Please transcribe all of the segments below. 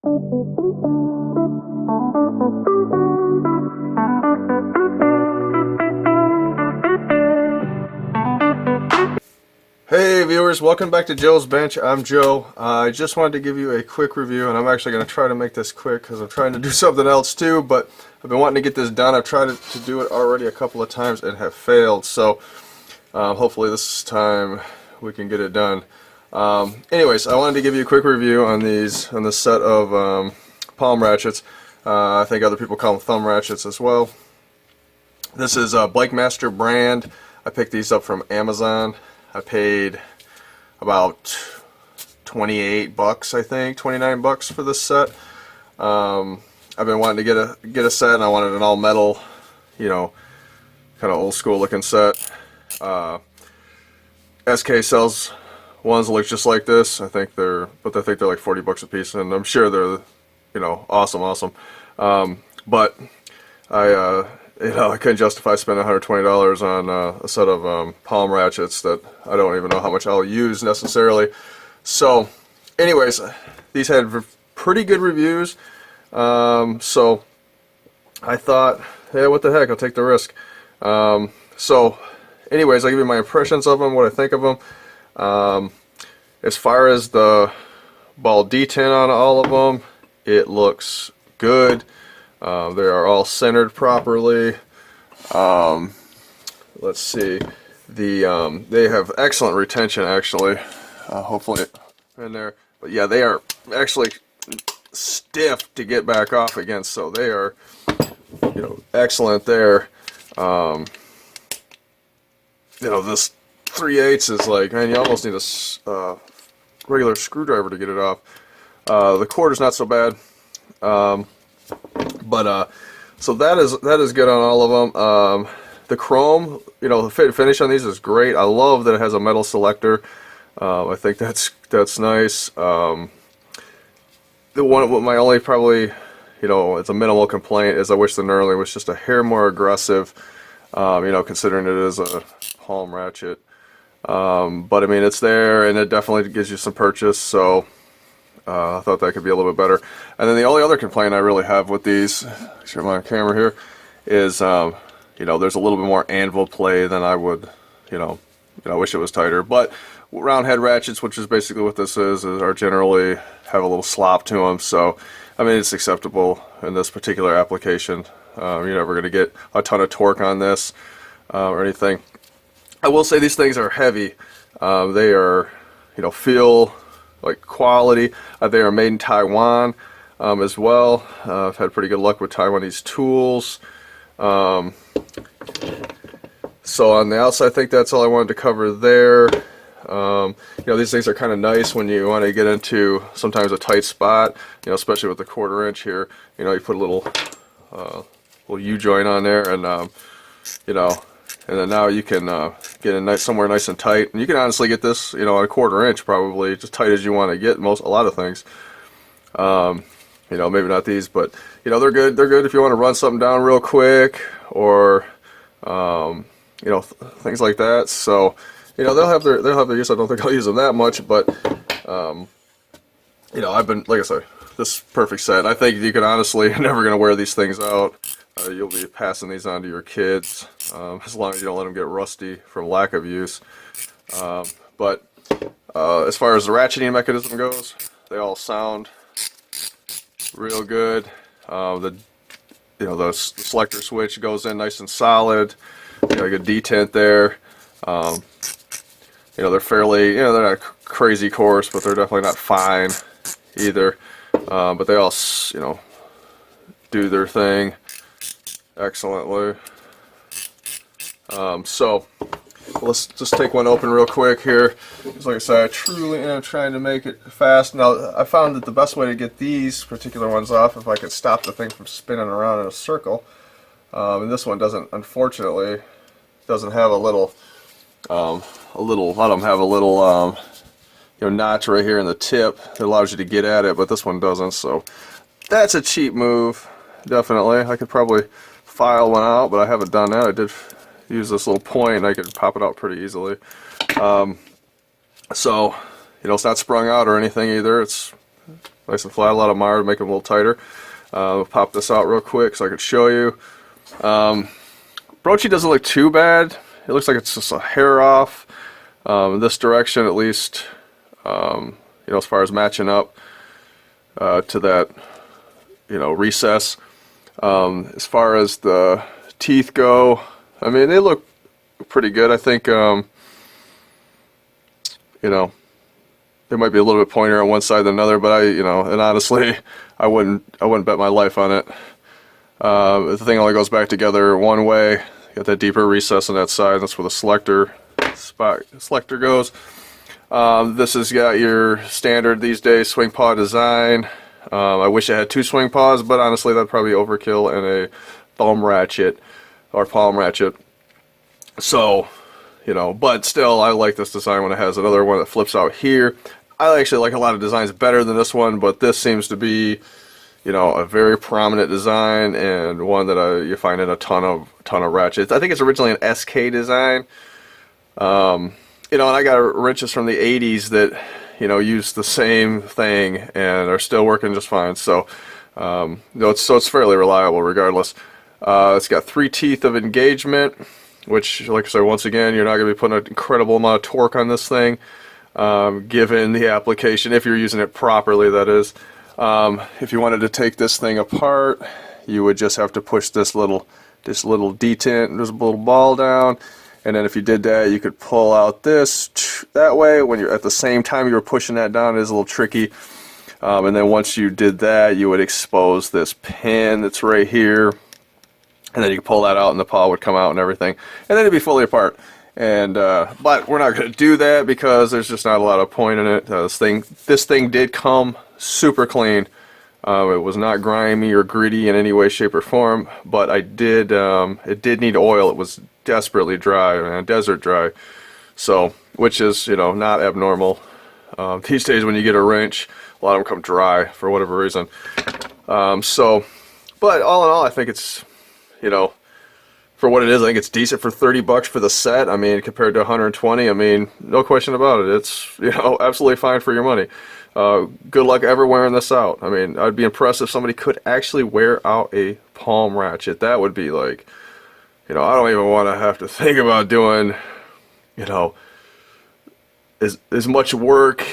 Hey viewers, welcome back to Joe's Bench. I'm Joe. I just wanted to give you a quick review, and I'm actually going to try to make this quick because I'm trying to do something else too, but I've been wanting to get this done. I've tried to do it already a couple of times and have failed, so hopefully this time we can get it done. Anyways, I wanted to give you a quick review on this set of palm ratchets. I think other people call them thumb ratchets as well. This is a Blake Master brand. I picked these up from Amazon. I paid about 28 bucks, I think, 29 bucks for this set. I've been wanting to get a set, and I wanted an all metal, you know, kind of old school looking set. SK sells ones that look just like this. I think they're like 40 bucks a piece, and I'm sure they're, you know, awesome. But I couldn't justify spending $120 on a set of palm ratchets that I don't even know how much I'll use necessarily. So, anyways, these had pretty good reviews. So I thought, hey, what the heck? I'll take the risk. So, anyways, I'll give you my impressions of them, what I think of them. As far as the ball detent on all of them, it looks good. They are all centered properly. Let's see. They have excellent retention, actually. Hopefully in there. But yeah, they are actually stiff to get back off against, so they are, you know, excellent there. You know, this 3/8 is like, man, you almost need a regular screwdriver to get it off. The cord is not so bad. So that is good on all of them. The chrome, you know, the finish on these is great. I love that it has a metal selector. I think that's nice. My only probably, you know, it's a minimal complaint is I wish the knurling was just a hair more aggressive. You know, considering it is a palm ratchet. But I mean, it's there, and it definitely gives you some purchase. So. I thought that could be a little bit better. And then the only other complaint I really have with these, show my camera here, is you know, there's a little bit more anvil play than I would, I wish it was tighter. But round head ratchets, which is basically what this is are generally have a little slop to them. So I mean, it's acceptable in this particular application. You're never going to get a ton of torque on this or anything. I will say these things are heavy. They are, you know, feel like quality. They are made in Taiwan as well. I've had pretty good luck with Taiwanese tools. So on the outside, I think that's all I wanted to cover there. You know, these things are kind of nice when you want to get into sometimes a tight spot, you know, especially with the 1/4 inch here. You know, you put a little U-joint on there, and you know, and then now you can get in somewhere nice and tight, and you can honestly get this, you know, on a 1/4 inch probably, just tight as you want to get a lot of things. You know, maybe not these, but you know, they're good. They're good if you want to run something down real quick, or you know, things like that. So you know, they'll have their use. I don't think I'll use them that much, but you know, I've been, like I said, this perfect set. I think you can honestly, you're never going to wear these things out. You'll be passing these on to your kids, as long as you don't let them get rusty from lack of use. But as far as the ratcheting mechanism goes, they all sound real good. The selector switch goes in nice and solid. You know, good detent there. You know, they're fairly, you know, they're not crazy coarse, but they're definitely not fine either. But they all, you know, do their thing excellently. So let's just take one open real quick here. Because like I said, I truly am trying to make it fast. Now, I found that the best way to get these particular ones off, if I could stop the thing from spinning around in a circle. And this one doesn't, unfortunately, doesn't have a lot of them have a little, you know, notch right here in the tip that allows you to get at it, but this one doesn't. So that's a cheap move, definitely. I could probably file one out, but I haven't done that. I did use this little point, and I could pop it out pretty easily. So, you know, it's not sprung out or anything either. It's nice and flat. A lot of mire to make them a little tighter. I'll pop this out real quick so I could show you. Broachy doesn't look too bad. It looks like it's just a hair off. In this direction at least, you know, as far as matching up to that, you know, recess. As far as the teeth go, I mean, they look pretty good. I think, you know, they might be a little bit pointier on one side than another, but you know, and honestly, I wouldn't bet my life on it. The thing only goes back together one way. Got that deeper recess on that side. That's where the selector goes. This has got your standard these days swing paw design. I wish I had 2 swing paws, but honestly, that'd probably be overkill in a thumb ratchet or palm ratchet. So, you know, but still, I like this design when it has another one that flips out here. I actually like a lot of designs better than this one, but this seems to be, you know, a very prominent design and one that you find in a ton of ratchets. I think it's originally an SK design. You know, and I got wrenches from the 80s that, you know, use the same thing and are still working just fine. So, you know, it's fairly reliable regardless. It's got 3 teeth of engagement, which, like I said, once again, you're not going to be putting an incredible amount of torque on this thing, given the application, if you're using it properly, that is. If you wanted to take this thing apart, you would just have to push this little detent, this little ball down, and then if you did that, you could pull out this that way. When you're at the same time you were pushing that down, it is a little tricky. And then once you did that, you would expose this pin that's right here, and then you could pull that out, and the paw would come out and everything, and then it'd be fully apart. And but we're not going to do that because there's just not a lot of point in it. This thing did come super clean. It was not grimy or gritty in any way, shape, or form, but it did need oil. It was desperately dry, man, desert dry. So, which is, you know, not abnormal. These days when you get a wrench, a lot of them come dry for whatever reason. So, but all in all, I think it's, you know, for what it is, I think it's decent for $30 for the set. I mean, compared to 120, I mean, no question about it. It's, you know, absolutely fine for your money. Good luck ever wearing this out. I mean, I'd be impressed if somebody could actually wear out a palm ratchet. That would be like, you know, I don't even want to have to think about doing, you know, as much work,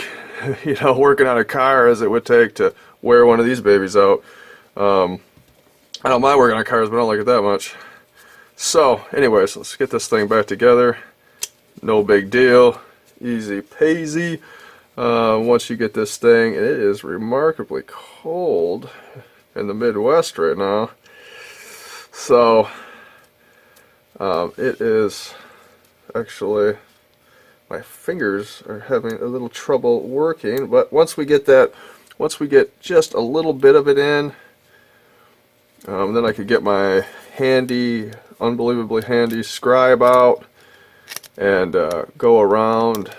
you know, working on a car as it would take to wear one of these babies out. I don't mind working on cars, but I don't like it that much. So, anyways, let's get this thing back together. No big deal. Easy peasy. Once you get this thing, it is remarkably cold in the Midwest right now. So, it is actually, my fingers are having a little trouble working, but once we get just a little bit of it in, then I could get my unbelievably handy scribe out and go around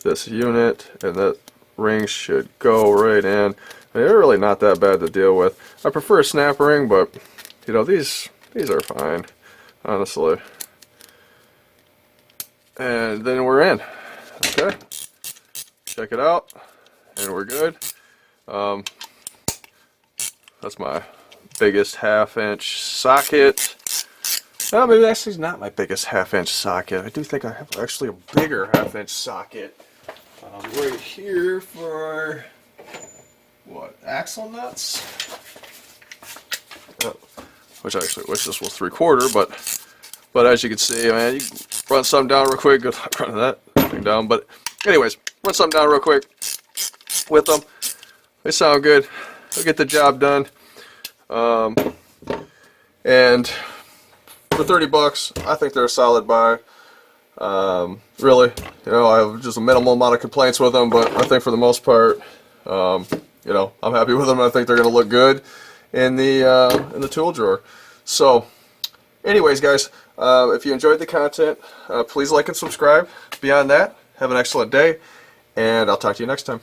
this unit, and that ring should go right in. I mean, they're really not that bad to deal with. I prefer a snap ring, but you know, these are fine, honestly. And then we're in. Okay, check it out, and we're good. That's my biggest 1/2-inch socket. No, maybe actually it's not my biggest 1/2-inch socket. I do think I have actually a bigger 1/2-inch socket right here for what, axle nuts? Oh, which I actually wish this was 3/4, but as you can see, man, you can run some down real quick. Good luck running that thing down. But anyways, run some down real quick with them. They sound good. They'll get the job done. And for $30, I think they're a solid buy. Really, you know, I have just a minimal amount of complaints with them, but I think for the most part, you know, I'm happy with them. I think they're going to look good in the tool drawer. So, anyways, guys, if you enjoyed the content, please like and subscribe. Beyond that, have an excellent day, and I'll talk to you next time.